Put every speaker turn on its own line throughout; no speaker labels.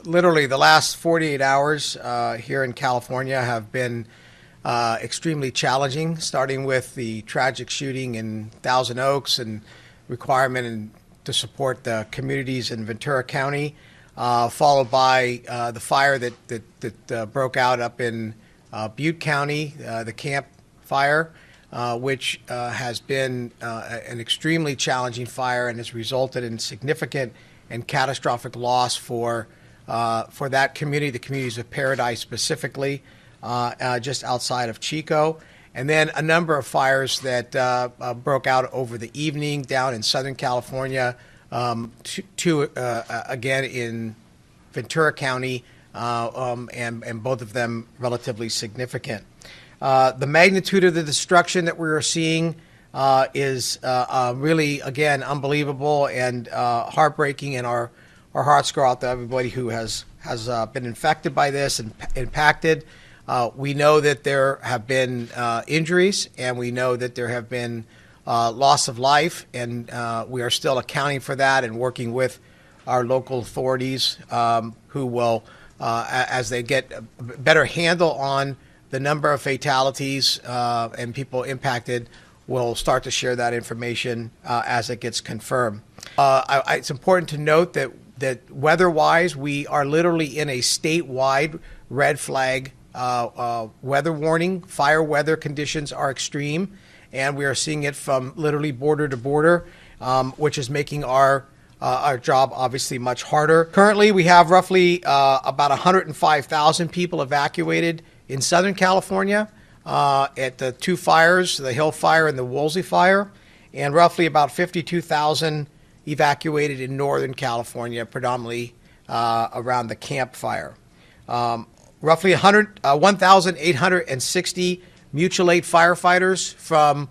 literally the last 48 hours here in California have been extremely challenging, starting with the tragic shooting in Thousand Oaks and requirement to support the communities in Ventura County, followed by the fire that broke out up in Butte County, the Camp Fire, which has been an extremely challenging fire and has resulted in significant and catastrophic loss for that community, the communities of Paradise specifically, just outside of Chico. And then a number of fires that broke out over the evening down in Southern California, two again in Ventura County, and both of them relatively significant. The magnitude of the destruction that we are seeing is really, again, unbelievable and heartbreaking, and our hearts go out to everybody who has been infected by this and impacted. We know that there have been injuries, and we know that there have been loss of life, and we are still accounting for that and working with our local authorities who will, as they get a better handle on the number of fatalities and people impacted, will start to share that information as it gets confirmed. It's important to note that weather-wise, we are literally in a statewide red flag weather warning. Fire weather conditions are extreme, and we are seeing it from literally border to border, which is making our job obviously much harder. Currently, we have roughly about 105,000 people evacuated in Southern California at the two fires, the Hill Fire and the Woolsey Fire, and roughly about 52,000 evacuated in Northern California, predominantly around the Camp Fire. Roughly 1,860 mutual aid firefighters from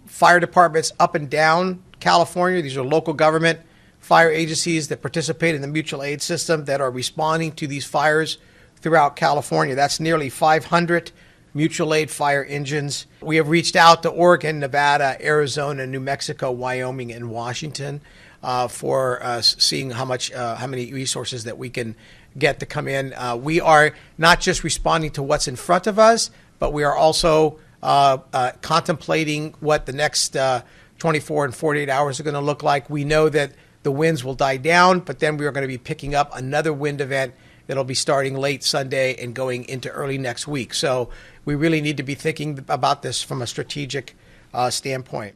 fire departments up and down California. These are local government fire agencies that participate in the mutual aid system that are responding to these fires throughout California. That's nearly 500 mutual aid fire engines. We have reached out to Oregon, Nevada, Arizona, New Mexico, Wyoming, and Washington for seeing how many resources that we can get to come in. We are not just responding to what's in front of us, but we are also contemplating what the next 24 and 48 hours are going to look like. We know that the winds will die down, but then we are going to be picking up another wind event that'll be starting late Sunday and going into early next week. So we really need to be thinking about this from a strategic standpoint.